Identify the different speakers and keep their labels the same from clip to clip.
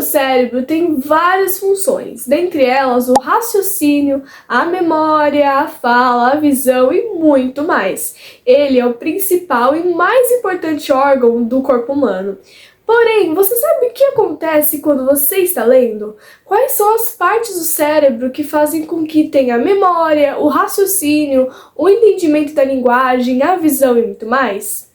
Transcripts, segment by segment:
Speaker 1: cérebro tem várias funções, dentre elas o raciocínio, a memória, a fala, a visão e muito mais. Ele é o principal e mais importante órgão do corpo humano. Porém, você sabe o que acontece quando você está lendo? Quais são as partes do cérebro que fazem com que tenha a memória, o raciocínio, o entendimento da linguagem, a visão e muito mais?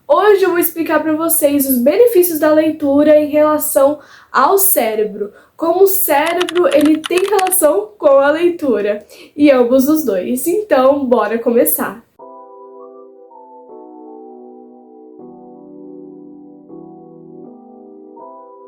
Speaker 1: Hoje eu vou explicar para vocês os benefícios da leitura em relação ao cérebro, como o cérebro ele tem relação com a leitura, e ambos os dois. Então, bora começar!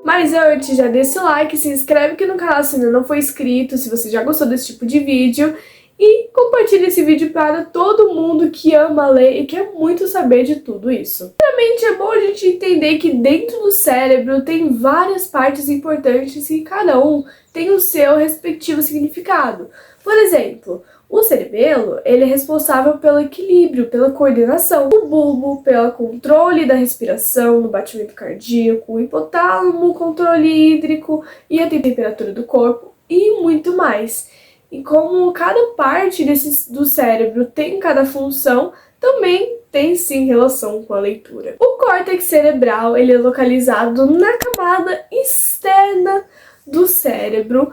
Speaker 1: Mas antes, já deixa o like, se inscreve aqui no canal se ainda não for inscrito, se você já gostou desse tipo de vídeo, e compartilhe esse vídeo para todo mundo que ama ler e quer muito saber de tudo isso. Primeiramente, é bom a gente entender que dentro do cérebro tem várias partes importantes e cada um tem o seu respectivo significado. Por exemplo, o cerebelo, ele é responsável pelo equilíbrio, pela coordenação. O bulbo, pelo controle da respiração, do batimento cardíaco. O hipotálamo, controle hídrico e a temperatura do corpo e muito mais. E como cada parte do cérebro tem cada função, também tem sim relação com a leitura. O córtex cerebral, ele é localizado na camada externa do cérebro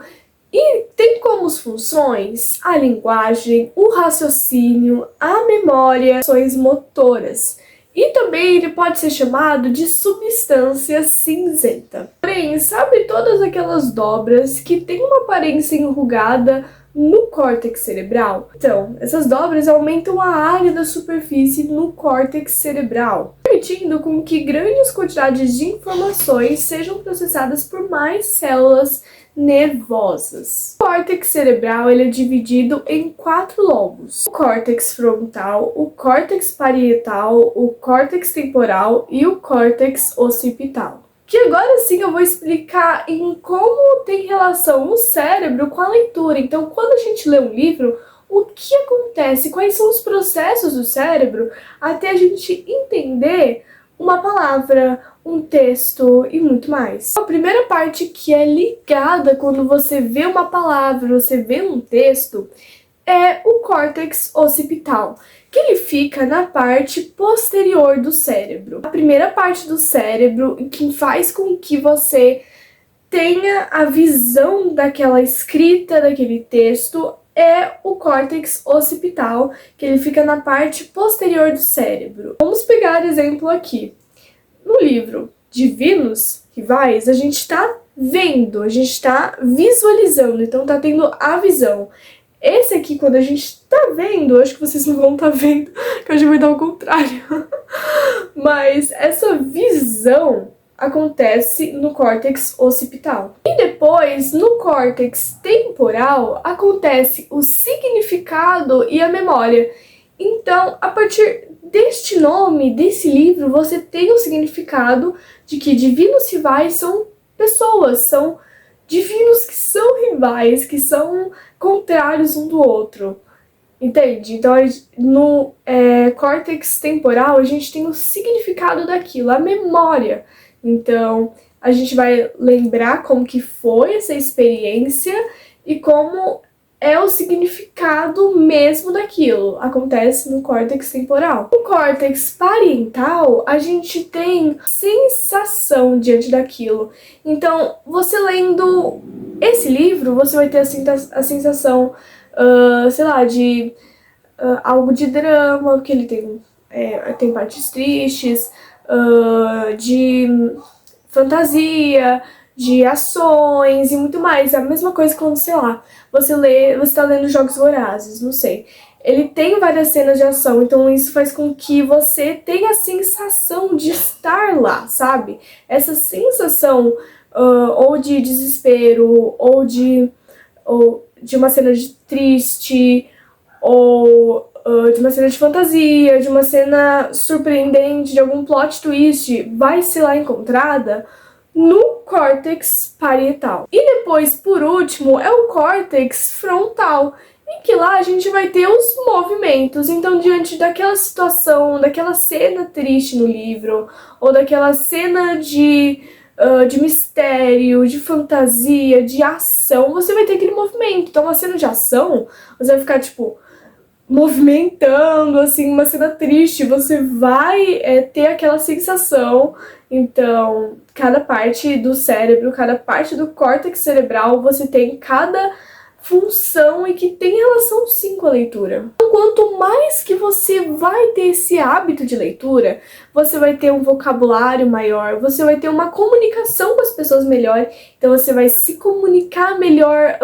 Speaker 1: e tem como funções a linguagem, o raciocínio, a memória, ações motoras. E também ele pode ser chamado de substância cinzenta. Porém, sabe todas aquelas dobras que têm uma aparência enrugada no córtex cerebral? Então, essas dobras aumentam a área da superfície no córtex cerebral, permitindo com que grandes quantidades de informações sejam processadas por mais células nervosas. O córtex cerebral ele é dividido em 4 lobos: o córtex frontal, o córtex parietal, o córtex temporal e o córtex occipital. Que agora sim eu vou explicar em como tem relação o cérebro com a leitura. Então, quando a gente lê um livro, o que acontece, quais são os processos do cérebro até a gente entender uma palavra, um texto e muito mais. A primeira parte que é ligada quando você vê uma palavra, você vê um texto, é o córtex occipital, que ele fica na parte posterior do cérebro. A primeira parte do cérebro que faz com que você tenha a visão daquela escrita, daquele texto, é o córtex occipital, que ele fica na parte posterior do cérebro. Vamos pegar exemplo aqui. No livro Divinos Rivais, a gente está vendo, a gente está visualizando, então está tendo a visão. Esse aqui, quando a gente tá vendo, acho que vocês não vão estar vendo, que hoje vai dar o contrário. Mas essa visão acontece no córtex occipital. E depois, no córtex temporal, acontece o significado e a memória. Então, a partir deste nome, desse livro, você tem o significado de que divinos rivais são pessoas, são divinos que são rivais, que são contrários um do outro, entende? Então, no córtex temporal, a gente tem o significado daquilo, a memória. Então, a gente vai lembrar como que foi essa experiência e como é o significado mesmo daquilo. Acontece no córtex temporal. No córtex parietal, a gente tem sensação diante daquilo. Então, você lendo esse livro, você vai ter a sensação, sei lá, de algo de drama, porque ele tem partes tristes, de fantasia, de ações e muito mais. É a mesma coisa quando, sei lá, você tá lendo Jogos Vorazes, não sei. Ele tem várias cenas de ação, então isso faz com que você tenha a sensação de estar lá, sabe? Essa sensação ou de desespero, ou de uma cena de triste, ou de uma cena de fantasia, de uma cena surpreendente, de algum plot twist, vai ser lá encontrada no córtex parietal. E depois, por último, é o córtex frontal, em que lá a gente vai ter os movimentos. Então, diante daquela situação, daquela cena triste no livro, ou daquela cena de de mistério, de fantasia, de ação, você vai ter aquele movimento. Então, uma cena de ação, você vai ficar, tipo, movimentando, assim, uma cena triste, você vai ter aquela sensação. Então, cada parte do cérebro, cada parte do córtex cerebral, você tem cada função e que tem relação sim com a leitura. Então, quanto mais que você vai ter esse hábito de leitura, você vai ter um vocabulário maior, você vai ter uma comunicação com as pessoas melhor, então você vai se comunicar melhor,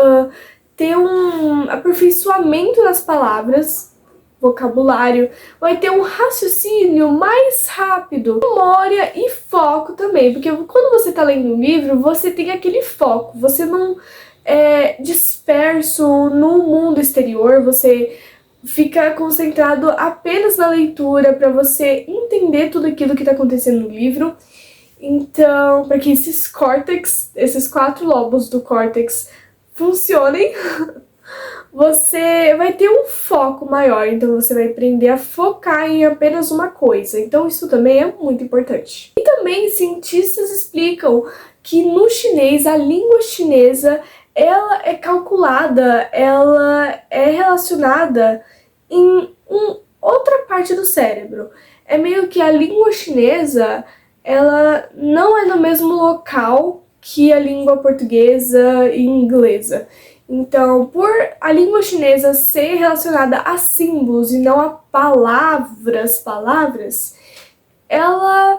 Speaker 1: ter um aperfeiçoamento nas palavras, vocabulário, vai ter um raciocínio mais rápido, memória e foco também, porque quando você está lendo um livro, você tem aquele foco, você não é disperso no mundo exterior, você fica concentrado apenas na leitura para você entender tudo aquilo que está acontecendo no livro. Então, para que esses córtex, esses 4 lobos do córtex funcionem, você vai ter um foco maior, então você vai aprender a focar em apenas uma coisa. Então isso também é muito importante. E também cientistas explicam que no chinês, a língua chinesa, ela é calculada, ela é relacionada em outra parte do cérebro. É meio que a língua chinesa, ela não é no mesmo local que a língua portuguesa e inglesa. Então, por a língua chinesa ser relacionada a símbolos e não a palavras, ela,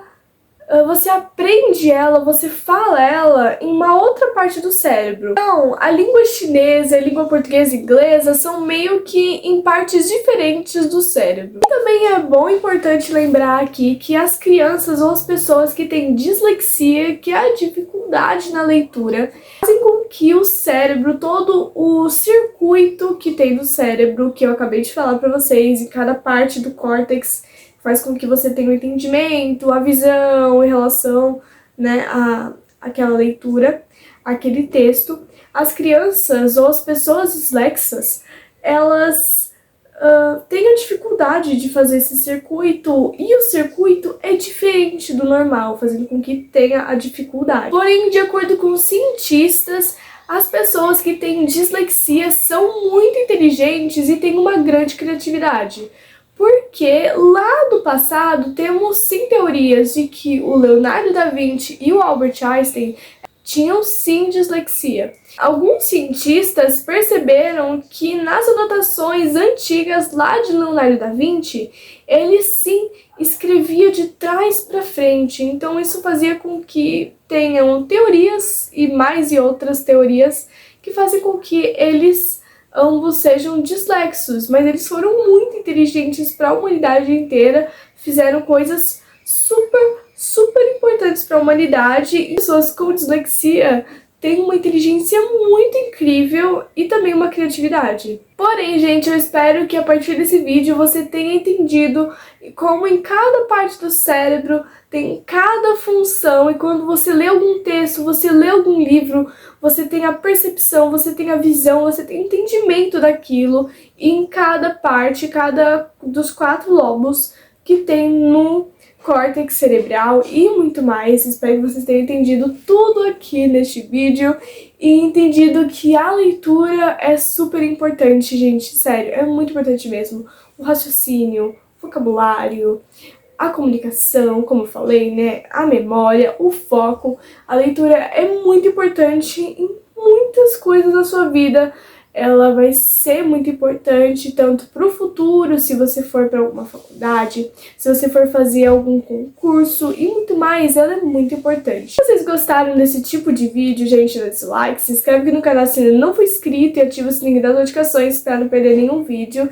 Speaker 1: você aprende ela, você fala ela em uma outra parte do cérebro. Então, a língua chinesa, a língua portuguesa e inglesa são meio que em partes diferentes do cérebro. E também é bom e importante lembrar aqui que as crianças ou as pessoas que têm dislexia, que é a dificuldade na leitura, fazem com que o cérebro, todo o circuito que tem no cérebro, que eu acabei de falar pra vocês, em cada parte do córtex, faz com que você tenha o entendimento, a visão em relação, né, àquela leitura, aquele texto. As crianças ou as pessoas dislexas, elas têm a dificuldade de fazer esse circuito, e o circuito é diferente do normal, fazendo com que tenha a dificuldade. Porém, de acordo com os cientistas, as pessoas que têm dislexia são muito inteligentes e têm uma grande criatividade. Porque lá do passado temos sim teorias de que o Leonardo da Vinci e o Albert Einstein tinham sim dislexia. Alguns cientistas perceberam que nas anotações antigas lá de Leonardo da Vinci, ele sim escrevia de trás para frente. Então isso fazia com que tenham teorias e outras teorias que fazem com que eles ambos sejam dislexos, mas eles foram muito inteligentes para a humanidade inteira, fizeram coisas super importantes para a humanidade, e pessoas com dislexia têm uma inteligência muito incrível e também uma criatividade. Porém, gente, eu espero que a partir desse vídeo você tenha entendido como em cada parte do cérebro tem cada função, e quando você lê algum texto, você lê algum livro, você tem a percepção, você tem a visão, você tem entendimento daquilo, e em cada parte, cada dos 4 lobos que tem no córtex cerebral e muito mais. Espero que vocês tenham entendido tudo aqui neste vídeo e entendido que a leitura é super importante, gente, sério, é muito importante mesmo. O raciocínio, o vocabulário, a comunicação, como eu falei, né, a memória, o foco. A leitura é muito importante em muitas coisas da sua vida. Ela vai ser muito importante tanto para o futuro, se você for para alguma faculdade, se você for fazer algum concurso e muito mais. Ela é muito importante. Se vocês gostaram desse tipo de vídeo, gente, dá esse like, se inscreve aqui no canal se ainda não for inscrito e ativa o sininho das notificações para não perder nenhum vídeo.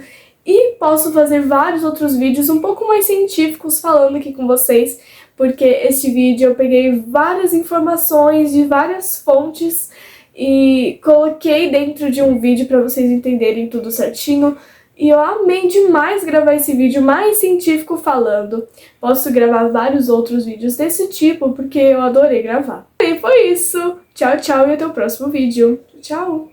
Speaker 1: E posso fazer vários outros vídeos um pouco mais científicos falando aqui com vocês, porque este vídeo eu peguei várias informações de várias fontes e coloquei dentro de um vídeo para vocês entenderem tudo certinho. E eu amei demais gravar esse vídeo mais científico falando. Posso gravar vários outros vídeos desse tipo, porque eu adorei gravar. E foi isso. Tchau, tchau e até o próximo vídeo. Tchau!